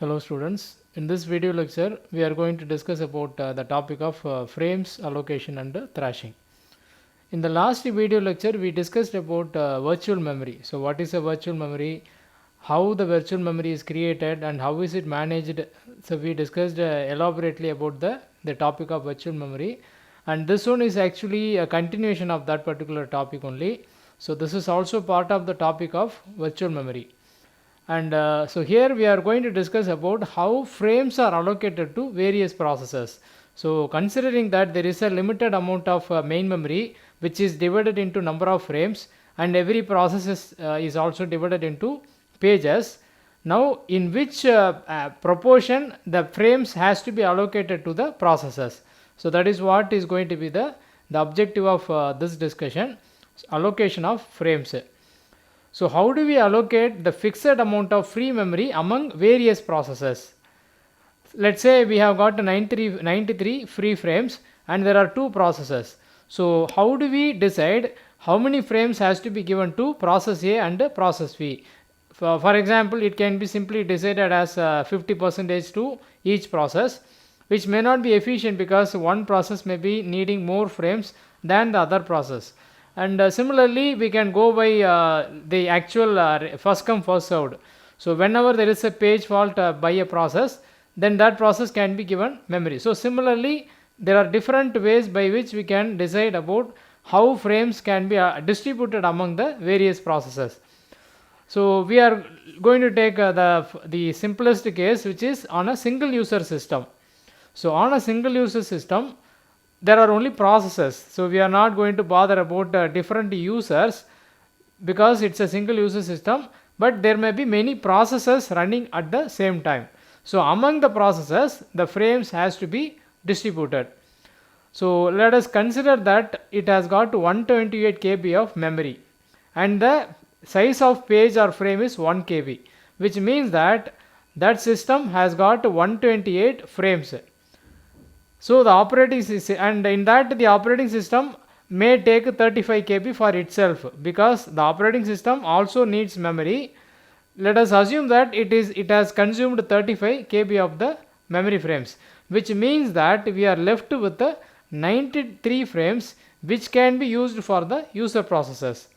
Hello students, in this video lecture we are going to discuss about the topic of frames allocation and thrashing. In the last video lecture we discussed about virtual memory. So what is a virtual memory, how the virtual memory is created and how is it managed. So we discussed elaborately about the topic of virtual memory, and this one is actually a continuation of that particular topic only. So this is also part of the topic of virtual memory. And so here we are going to discuss about how frames are allocated to various processes. So considering that there is a limited amount of main memory which is divided into number of frames, and every process is also divided into pages. Now in which proportion the frames has to be allocated to the processes. So that is what is going to be the objective of this discussion, allocation of frames. So how do we allocate the fixed amount of free memory among various processes? Let's say we have got 93 free frames and there are two processes. So how do we decide how many frames has to be given to process A and process B? For example, it can be simply decided as 50% to each process, which may not be efficient because one process may be needing more frames than the other process. And similarly we can go by the actual first come first served. So whenever there is a page fault by a process, then that process can be given memory. So similarly there are different ways by which we can decide about how frames can be distributed among the various processes. So we are going to take the simplest case, which is on a single user system. So on a single user system there are only processes, so we are not going to bother about different users because it's a single user system, but there may be many processes running at the same time. So among the processes the frames has to be distributed. So let us consider that it has got 128 KB of memory and the size of page or frame is 1 KB, which means that that system has got 128 frames. So the operating system, and in that the operating system may take 35 KB for itself because the operating system also needs memory. Let us assume that it has consumed 35 KB of the memory frames, which means that we are left with 93 frames which can be used for the user processes.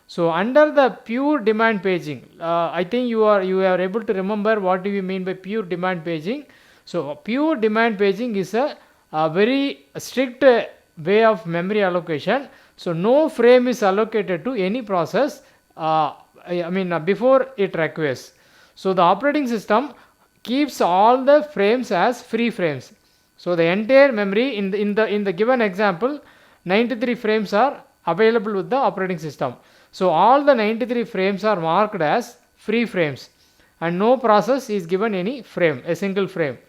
So under the pure demand paging, I think you are able to remember what do we mean by pure demand paging. So pure demand paging is a very strict way of memory allocation. So no frame is allocated to any process before it requires. So the operating system keeps all the frames as free frames. So the entire memory in the given example, 93 frames are available with the operating system. So all the 93 frames are marked as free frames and no process is given any frame, a single frame.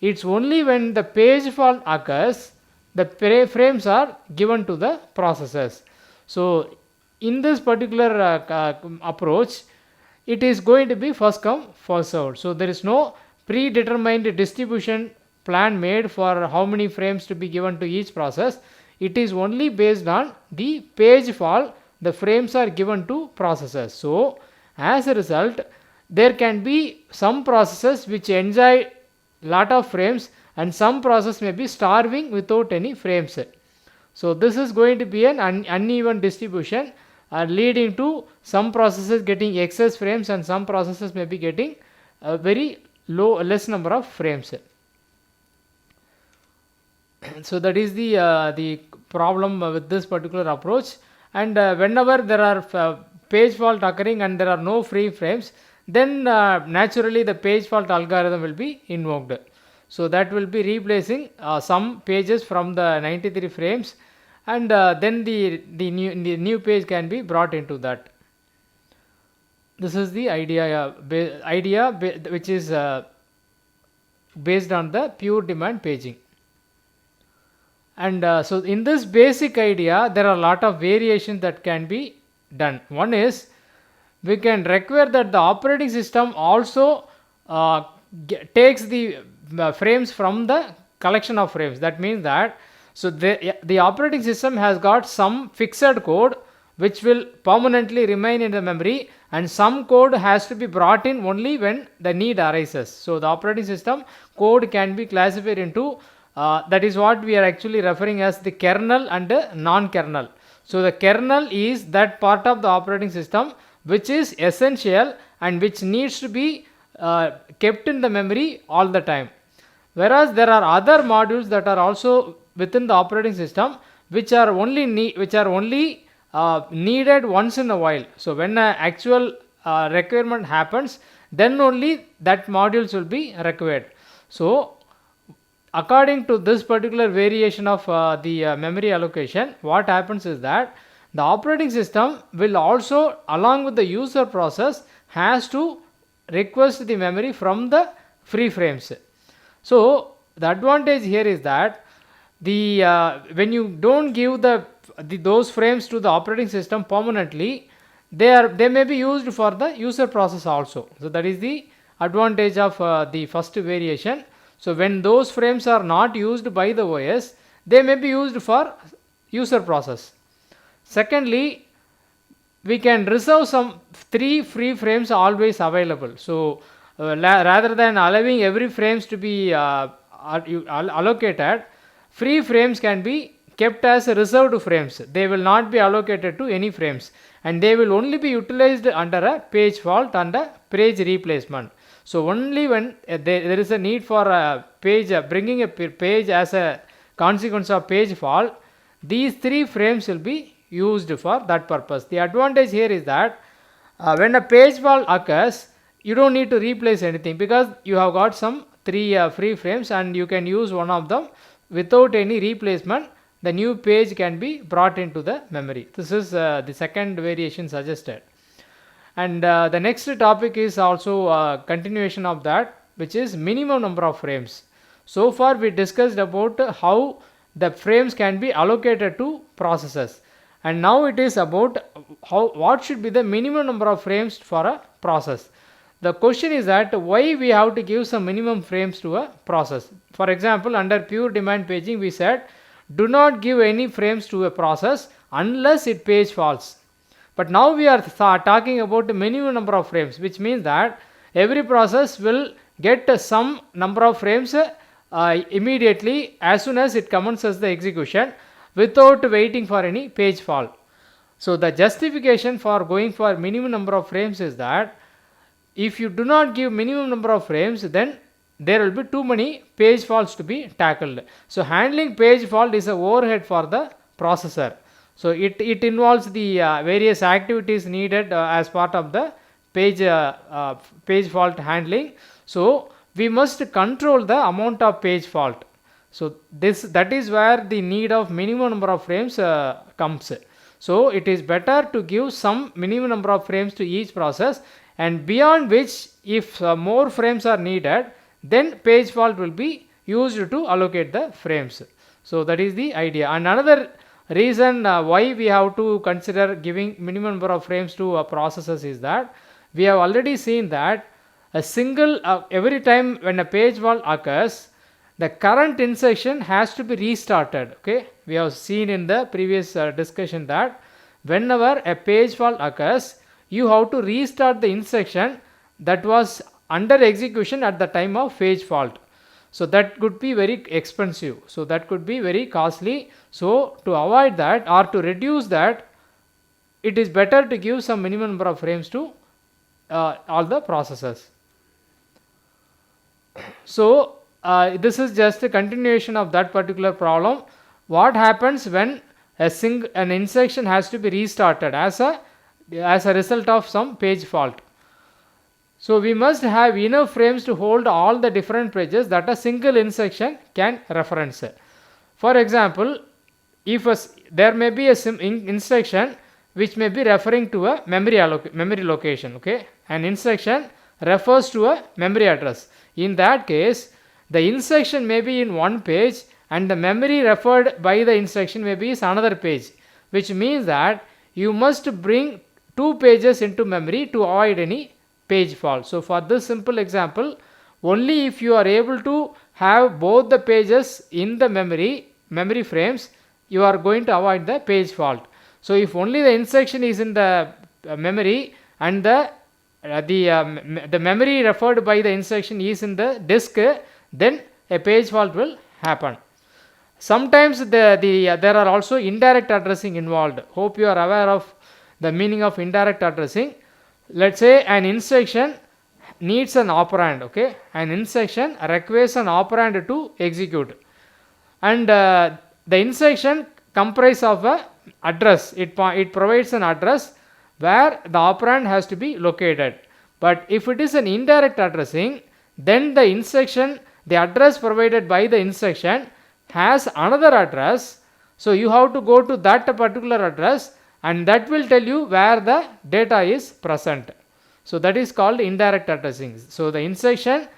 It's only when the page fault occurs the frames are given to the processes. So in this particular approach, it is going to be first come first served. So there is no predetermined distribution plan made for how many frames to be given to each process. It is only based on the page fault the frames are given to processes. So as a result there can be some processes which enjoy lot of frames and some process may be starving without any frames. So this is going to be an uneven distribution leading to some processes getting excess frames and some processes may be getting a very less number of frames. So that is the problem with this particular approach. And whenever there are page fault occurring and there are no free frames, then naturally the page fault algorithm will be invoked. So that will be replacing some pages from the 93 frames and then the new page can be brought into that. This is the idea which is based on the pure demand paging. And so in this basic idea there are a lot of variations that can be done. One is we can require that the operating system also takes the frames from the collection of frames. That means that so the operating system has got some fixed code which will permanently remain in the memory and some code has to be brought in only when the need arises. So the operating system code can be classified into that is what we are actually referring as the kernel and non-kernel. So the kernel is that part of the operating system which is essential and which needs to be kept in the memory all the time. Whereas there are other modules that are also within the operating system which are only needed once in a while. So when an actual requirement happens, then only that modules will be required. So according to this particular variation of the memory allocation, what happens is that the operating system will also, along with the user process, has to request the memory from the free frames. So the advantage here is that the when you don't give those frames to the operating system permanently, they may be used for the user process also. So that is the advantage of the first variation. So when those frames are not used by the OS, they may be used for user process. Secondly, we can reserve some 3 free frames always available. So rather than allowing every frames to be allocated, free frames can be kept as reserved frames. They will not be allocated to any frames, and they will only be utilized under a page fault and a page replacement. So only when there is a need for a page, bringing a page as a consequence of page fault, these 3 frames will be used for that purpose. The advantage here is that when a page fault occurs, you don't need to replace anything because you have got some 3 free frames and you can use one of them without any replacement. The new page can be brought into the memory. This is the second variation suggested. And the next topic is also a continuation of that, which is minimum number of frames. So far we discussed about how the frames can be allocated to processes, and now it is about what should be the minimum number of frames for a process. The question is that why we have to give some minimum frames to a process. For example, under pure demand paging we said do not give any frames to a process unless it page faults. But now we are talking about the minimum number of frames, which means that every process will get some number of frames immediately as soon as it commences the execution without waiting for any page fault. So the justification for going for minimum number of frames is that if you do not give minimum number of frames, then there will be too many page faults to be tackled. So handling page fault is a overhead for the processor. So it involves the various activities needed as part of the page fault handling. So we must control the amount of page fault. So that is where the need of minimum number of frames comes. So it is better to give some minimum number of frames to each process, and beyond which if more frames are needed, then page fault will be used to allocate the frames. So that is the idea. And another reason why we have to consider giving minimum number of frames to processes is that we have already seen that a single every time when a page fault occurs, the current instruction has to be restarted. Okay, we have seen in the previous discussion that whenever a page fault occurs, you have to restart the instruction that was under execution at the time of page fault. So that could be very expensive. So that could be very costly. So to avoid that or to reduce that, it is better to give some minimum number of frames to all the processes. So this is just a continuation of that particular problem. What happens when an instruction has to be restarted as a result of some page fault? So we must have enough frames to hold all the different pages that a single instruction can reference. For example, if there may be a instruction which may be referring to a memory location. Okay, an instruction refers to a memory address. In that case, the instruction may be in one page and the memory referred by the instruction may be another page, which means that you must bring 2 pages into memory to avoid any page fault. So for this simple example, only if you are able to have both the pages in the memory frames, you are going to avoid the page fault. So if only the instruction is in the memory, and the memory referred by the instruction is in the disk, then a page fault will happen. Sometimes there are also indirect addressing involved. Hope you are aware of the meaning of indirect addressing. Let's say an instruction needs an operand, okay? An instruction requires an operand to execute, and the instruction comprises of a address. It provides an address where the operand has to be located. But if it is an indirect addressing, then the instruction, the address provided by the instruction has another address. So you have to go to that particular address, and that will tell you where the data is present. So that is called indirect addressing. So the instruction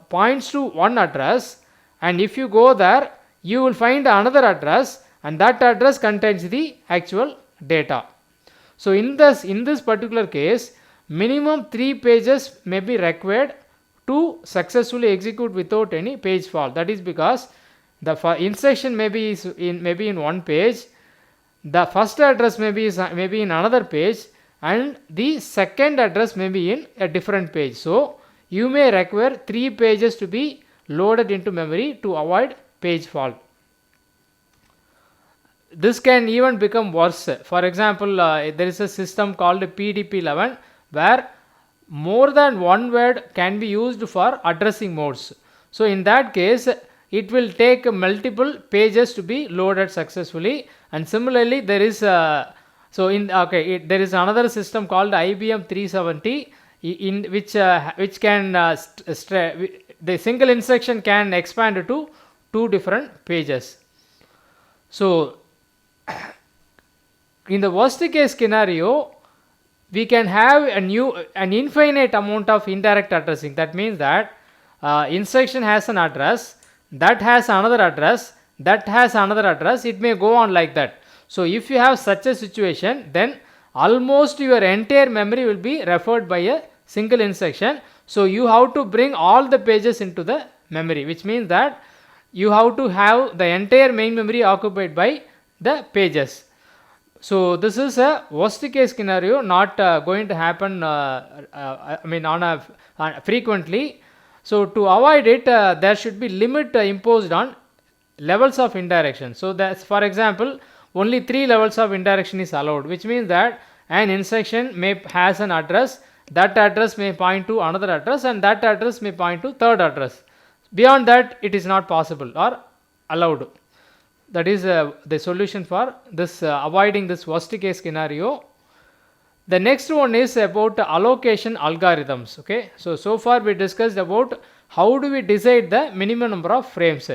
points to one address, and if you go there, you will find another address, and that address contains the actual data. So in this particular case, minimum 3 pages may be required to successfully execute without any page fault. That is because the instruction may be in one page, the first address may be in another page, and the second address may be in a different page. So you may require 3 pages to be loaded into memory to avoid page fault. This can even become worse. For example, there is a system called PDP-11 where more than one word can be used for addressing modes. So in that case, it will take multiple pages to be loaded successfully. And similarly, there is there is another system called IBM 370 in which can the single instruction can expand to 2 different pages. So in the worst case scenario, we can have an infinite amount of indirect addressing. That means that instruction has an address, that has another address, that has another address. It may go on like that. So if you have such a situation, then almost your entire memory will be referred by a single instruction. So you have to bring all the pages into the memory, which means that you have to have the entire main memory occupied by the pages. So this is a worst case scenario, not going to happen frequently. So to avoid it, there should be limit imposed on levels of indirection. So that's, for example, only 3 levels of indirection is allowed, which means that an instruction has an address, that address may point to another address, and that address may point to third address. Beyond that, it is not possible or allowed. That is the solution for this avoiding this worst case scenario. The next one is about allocation algorithms. Okay, so far we discussed about how do we decide the minimum number of frames.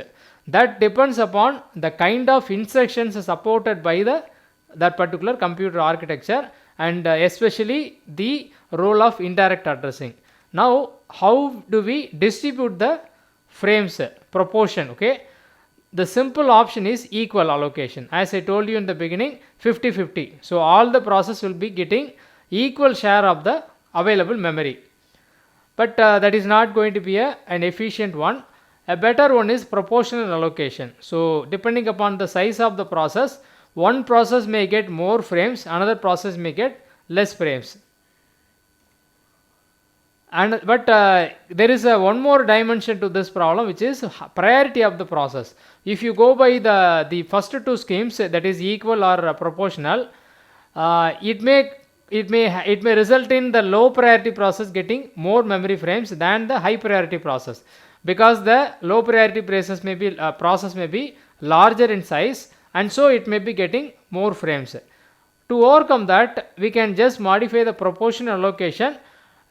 That depends upon the kind of instructions supported by that particular computer architecture, and especially the role of indirect addressing. Now how do we distribute the frames proportion? Okay, the simple option is equal allocation. As I told you in the beginning, 50-50. So all the process will be getting equal share of the available memory. But that is not going to be an efficient one. A better one is proportional allocation. So depending upon the size of the process, one process may get more frames, another process may get less frames. But there is one more dimension to this problem, which is priority of the process. If you go by the first 2 schemes, that is equal or proportional, it may result in the low priority process getting more memory frames than the high priority process, because the low priority process may be larger in size, and so it may be getting more frames. To overcome that, we can just modify the proportional allocation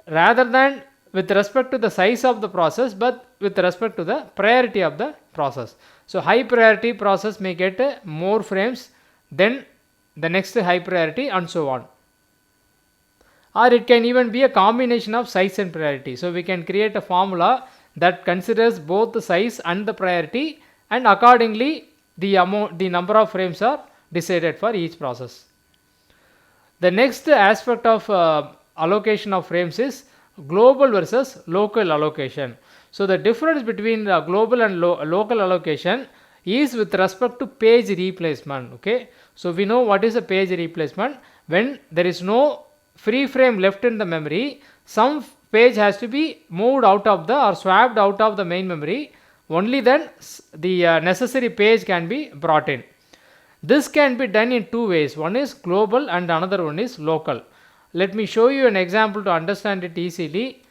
rather than with respect to the size of the process, but with respect to the priority of the process. So high priority process may get more frames than the next high priority, and so on. Or it can even be a combination of size and priority. So we can create a formula that considers both the size and the priority, and accordingly the number of frames are decided for each process. The next aspect of allocation of frames is global versus local allocation. So the difference between the global and local allocation is with respect to page replacement. Okay, so we know what is a page replacement. When there is no free frame left in the memory, some page has to be moved out of the or swapped out of the main memory. Only then the necessary page can be brought in. This can be done in two ways. One is global and another one is local. Let me show you an example to understand it easily.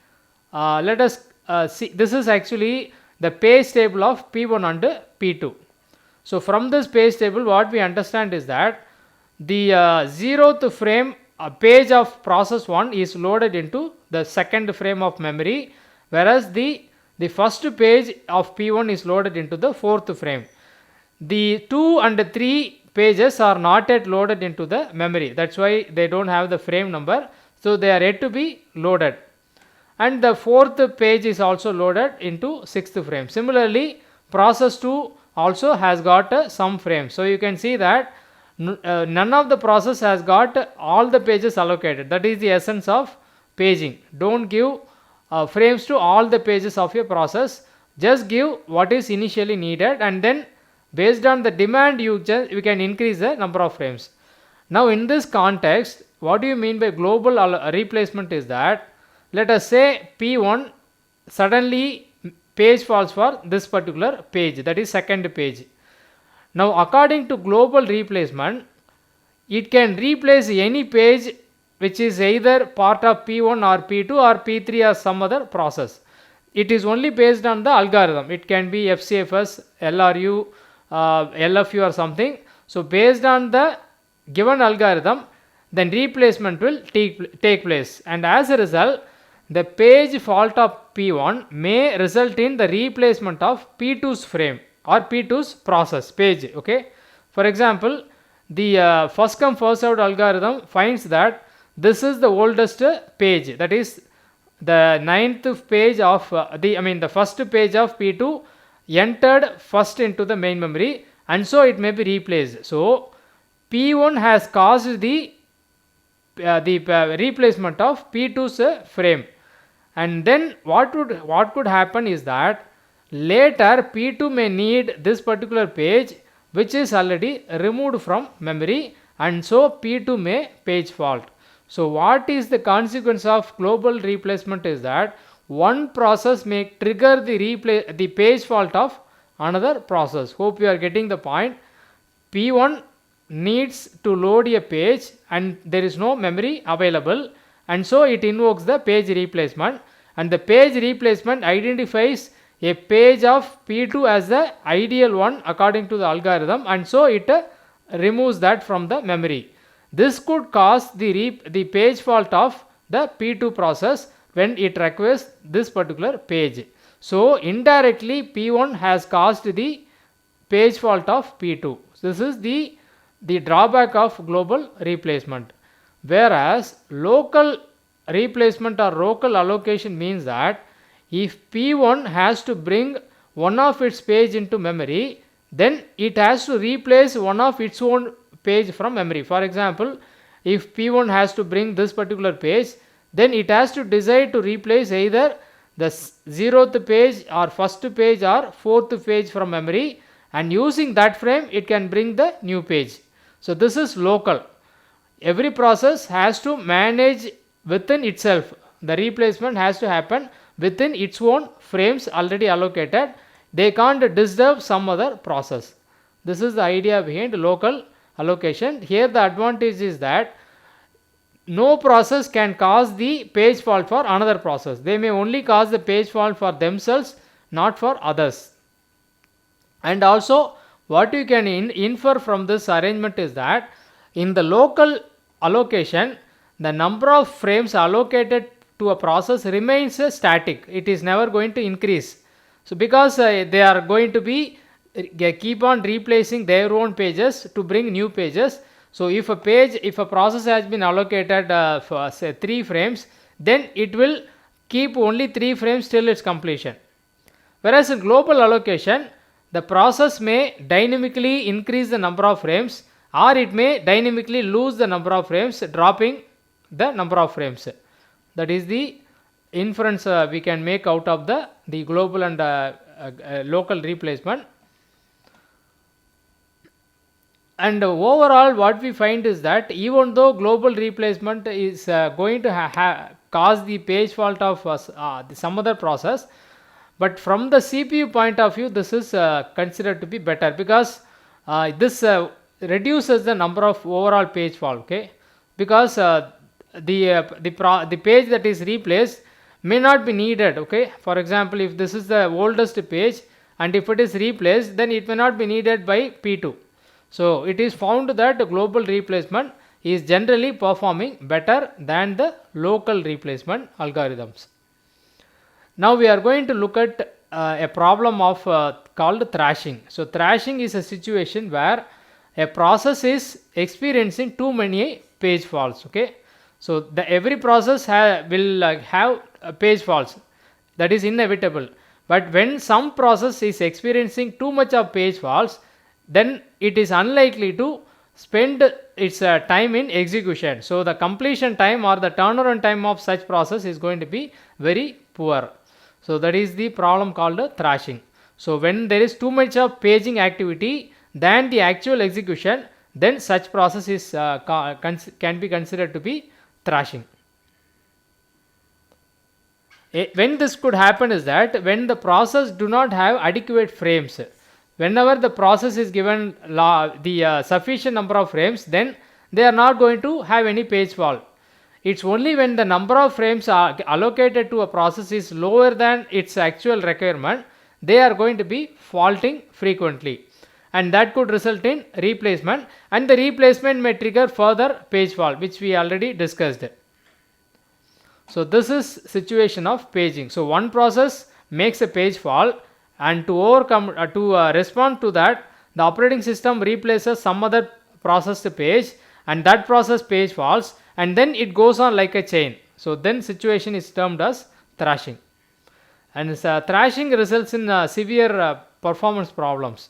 Let us see. This is actually the page table of P1 and P2. So from this page table, what we understand is that the 0th frame page of process 1 is loaded into the second frame of memory, whereas the first page of P1 is loaded into the fourth frame. The 2 and 3 pages are not yet loaded into the memory. That's why they don't have the frame number. So they are yet to be loaded. And the fourth page is also loaded into sixth frame. Similarly, process 2 also has got some frames. So you can see that none of the process has got all the pages allocated. That is the essence of paging. Don't give frames to all the pages of your process. Just give what is initially needed, and then based on the demand you can increase the number of frames. Now in this context, what do you mean by global replacement is that, let us say P1 suddenly page falls for this particular page, that is second page. Now according to global replacement, it can replace any page which is either part of P1 or P2 or P3 or some other process. It is only based on the algorithm. It can be FCFS, LRU, LFU or something. So based on the given algorithm, then replacement will take place, and as a result the page fault of P1 may result in the replacement of P2's frame or P2's process page. Okay, for example, the first come first out algorithm finds that this is the oldest page, that is the 9th page of the first page of P2 entered first into the main memory, and so it may be replaced. So P1 has caused the replacement of P2's frame, and then what could happen is that later P2 may need this particular page which is already removed from memory, and so P2 may page fault. So what is the consequence of global replacement is that one process may trigger the page fault of another process. Hope you are getting the point. P1 needs to load a page and there is no memory available, and so it invokes the page replacement, and the page replacement identifies a page of P2 as the ideal one according to the algorithm, and so it removes that from the memory. This could cause the page fault of the P2 process when it requires this particular page. So indirectly P1 has caused the page fault of P2. This is the drawback of global replacement. Whereas local replacement or local allocation means that if P1 has to bring one of its page into memory, then it has to replace one of its own page from memory. For example, if P1 has to bring this particular page, then it has to decide to replace either the 0th page or first page or 4th page from memory, and using that frame it can bring the new page. So this is local. Every process has to manage within itself. The replacement has to happen within its own frames already allocated. They can't disturb some other process. This is the idea behind local allocation. Here the advantage is that no process can cause the page fault for another process. They may only cause the page fault for themselves, not for others. And also what you can infer from this arrangement is that in the local allocation, the number of frames allocated to a process remains static. It is never going to increase. So because they are going to be keep on replacing their own pages to bring new pages. So if a process has been allocated for say 3 frames, then it will keep only 3 frames till its completion. Whereas in global allocation, the process may dynamically increase the number of frames, or it may dynamically lose the number of frames, dropping the number of frames. That is the inference we can make out of the global and local replacement. And overall what we find is that even though global replacement is going to cause the page fault of some other process, but from the CPU point of view this is considered to be better, because this reduces the number of overall page fault, okay, because the page that is replaced may not be needed, okay. For example, if this is the oldest page and if it is replaced, then it may not be needed by P2. So it is found that global replacement is generally performing better than the local replacement algorithms. Now we are going to look at a problem of called thrashing. So thrashing is a situation where a process is experiencing too many page faults, okay. So every process will have page faults, that is inevitable. But when some process is experiencing too much of page faults, then it is unlikely to spend its time in execution. So the completion time or the turnaround time of such process is going to be very poor. So that is the problem called thrashing. So when there is too much of paging activity than the actual execution, then such process is can be considered to be thrashing. When this could happen is that when the process do not have adequate frames. Whenever the process is given the sufficient number of frames, then they are not going to have any page fault. It's only when the number of frames are allocated to a process is lower than its actual requirement, they are going to be faulting frequently, and that could result in replacement, and the replacement may trigger further page fault, which we already discussed. So this is situation of paging. So one process makes a page fault, and to overcome respond to that, the operating system replaces some other processed page, and that process page faults, and then it goes on like a chain. So then situation is termed as thrashing, and thrashing results in severe performance problems.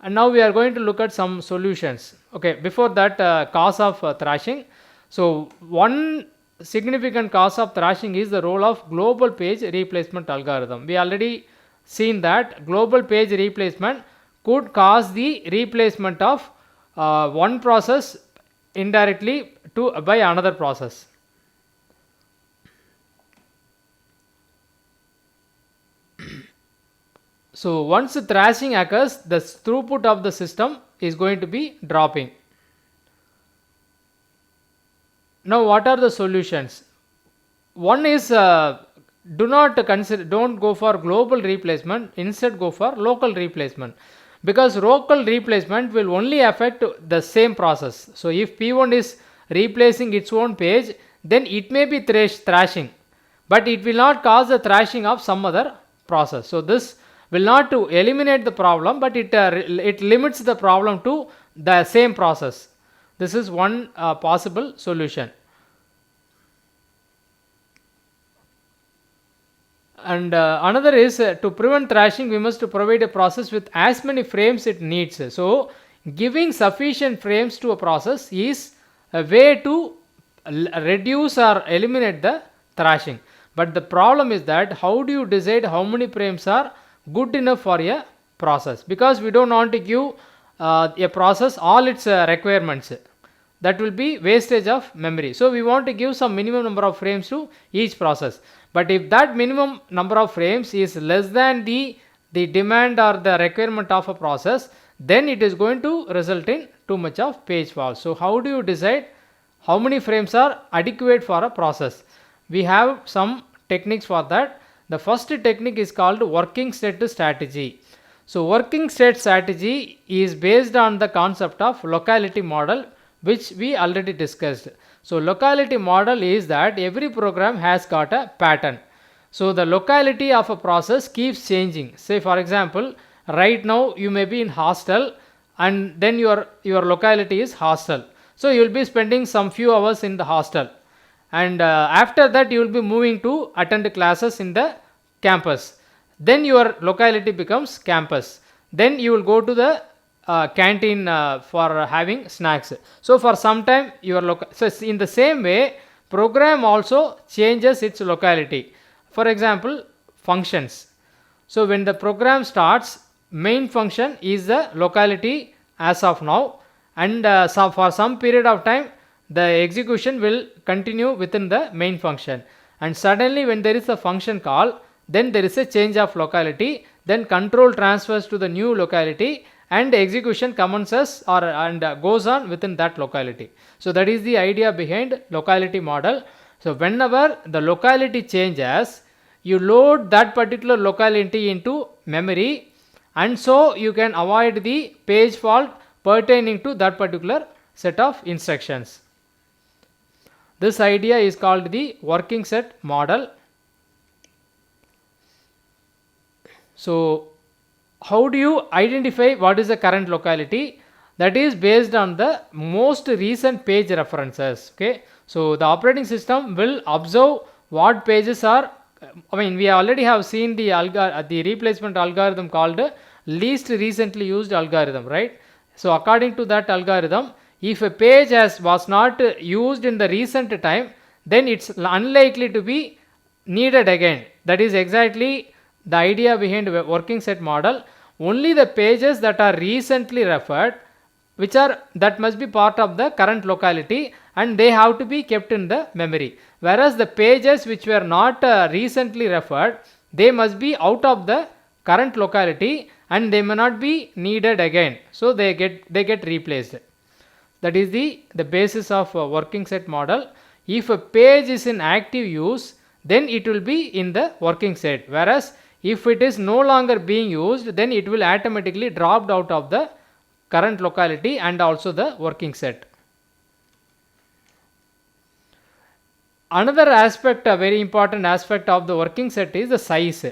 And now we are going to look at some solutions. Okay, before that, cause of thrashing. So one significant cause of thrashing is the role of global page replacement algorithm. We already seen that global page replacement could cause the replacement of one process indirectly by another process. So once thrashing occurs, the throughput of the system is going to be dropping. Now what are the solutions? One is don't go for global replacement, instead go for local replacement, because local replacement will only affect the same process. So if P1 is replacing its own page, then it may be thrashing, but it will not cause the thrashing of some other process. So this will not to eliminate the problem, but it limits the problem to the same process. This is one possible solution. And another is to prevent thrashing, we must provide a process with as many frames it needs. So giving sufficient frames to a process is a way to reduce or eliminate the thrashing. But the problem is that how do you decide how many frames are good enough for a process? Because we don't want to give a process all its requirements. That will be wastage of memory. So we want to give some minimum number of frames to each process. But if that minimum number of frames is less than the demand or the requirement of a process, then it is going to result in too much of page fault. So how do you decide how many frames are adequate for a process? We have some techniques for that. The first technique is called working state strategy. So working state strategy is based on the concept of locality model, which we already discussed. So locality model is that every program has got a pattern. So the locality of a process keeps changing. Say for example, right now you may be in hostel, and then your locality is hostel. So you will be spending some few hours in the hostel, and after that you will be moving to attend classes in the campus. Then your locality becomes campus. Then you will go to the canteen for having snacks. So for some time so in the same way, program also changes its locality. For example, functions. So when the program starts, main function is the locality as of now, and for some period of time the execution will continue within the main function, and suddenly when there is a function call, then there is a change of locality, then control transfers to the new locality and execution commences and goes on within that locality. So that is the idea behind locality model. So whenever the locality changes, you load that particular locality into memory, and so you can avoid the page fault pertaining to that particular set of instructions. This idea is called the working set model. So how do you identify what is the current locality? That is based on the most recent page references. Okay, so the operating system will observe what pages are, we already have seen the replacement algorithm called least recently used algorithm, right? So according to that algorithm, if a page was not used in the recent time, then it's unlikely to be needed again. That is exactly the idea behind working set model. Only the pages that are recently referred, that must be part of the current locality, and they have to be kept in the memory, whereas the pages which were not recently referred, they must be out of the current locality and they may not be needed again, so they get replaced. That is the basis of working set model. If a page is in active use, then it will be in the working set, whereas if it is no longer being used, then it will automatically dropped out of the current locality and also the working set. Another aspect, a very important aspect of the working set is the size.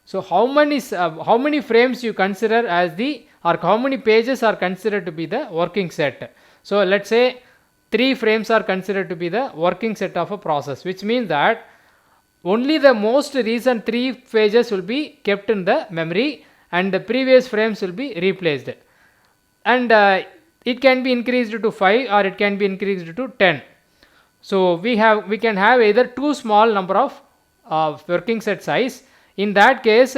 So how many frames you consider as or how many pages are considered to be the working set. So let's say 3 frames are considered to be the working set of a process, which means that only the most recent 3 pages will be kept in the memory and the previous frames will be replaced, and it can be increased to 5 or it can be increased to 10. So we can have either too small number of working set size. In that case,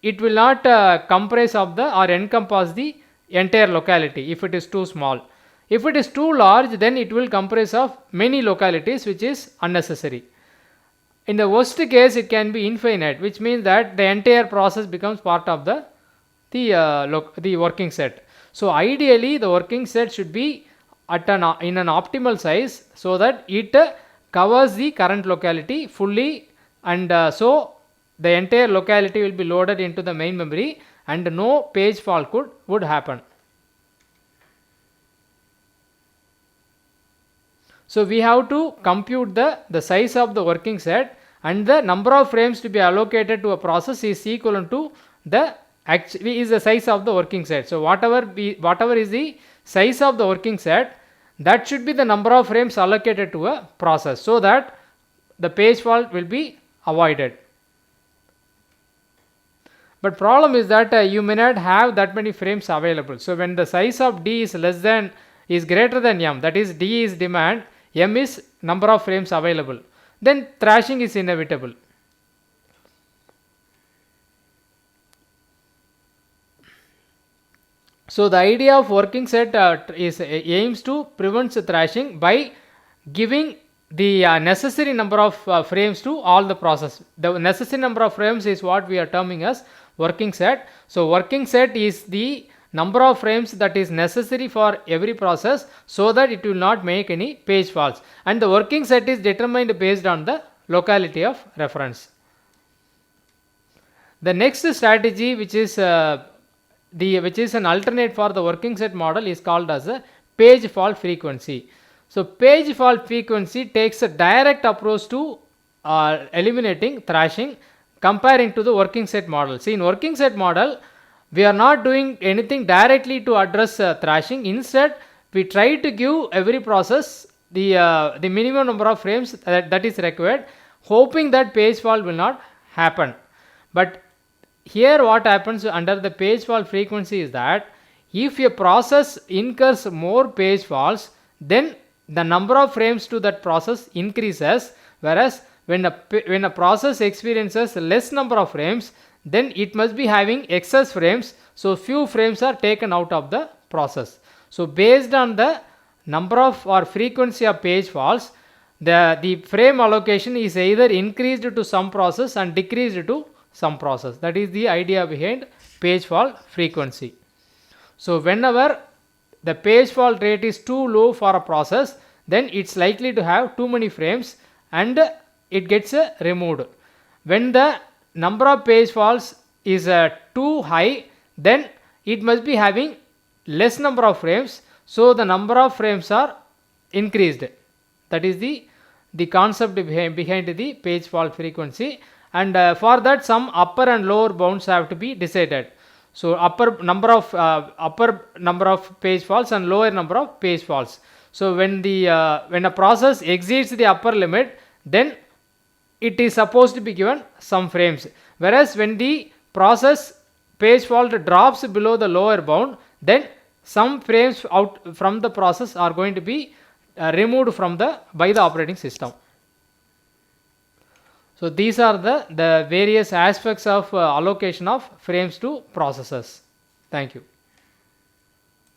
it will not comprise of or encompass the entire locality if it is too small. If it is too large, then it will comprise of many localities, which is unnecessary. In the worst case, it can be infinite, which means that the entire process becomes part of the working set. So ideally, the working set should be in an optimal size, so that it covers the current locality fully, and so the entire locality will be loaded into the main memory and no page fault would happen. So we have to compute the size of the working set, and the number of frames to be allocated to a process is equivalent to the size of the working set. So whatever is the size of the working set, that should be the number of frames allocated to a process, so that the page fault will be avoided. But problem is that you may not have that many frames available. So when the size of D is greater than M, that is D is demand, M is number of frames available, then thrashing is inevitable. So the idea of working set aims to prevent thrashing by giving the necessary number of frames to all the process. The necessary number of frames is what we are terming as working set. So working set is the number of frames that is necessary for every process, so that it will not make any page faults, and the working set is determined based on the locality of reference. The next strategy, which is an alternate for the working set model, is called as a page fault frequency. So page fault frequency takes a direct approach to eliminating thrashing, comparing to the working set model. See, in working set model, we are not doing anything directly to address thrashing. Instead, we try to give every process the minimum number of frames that is required, hoping that page fault will not happen. But here what happens under the page fault frequency is that if a process incurs more page faults, then the number of frames to that process increases, whereas when a process experiences less number of frames, then it must be having excess frames, so few frames are taken out of the process. So based on the number of or frequency of page faults, the frame allocation is either increased to some process and decreased to some process. That is the idea behind page fault frequency. So whenever the page fault rate is too low for a process, then it's likely to have too many frames and it gets removed. When the number of page faults is too high, then it must be having less number of frames, so the number of frames are increased. That is the concept behind the page fault frequency, and for that some upper and lower bounds have to be decided. So upper number of page faults and lower number of page faults. So when a process exceeds the upper limit, then it is supposed to be given some frames, whereas when the process page fault drops below the lower bound, then some frames out from the process are going to be removed by the operating system. So these are the various aspects of allocation of frames to processors. Thank you.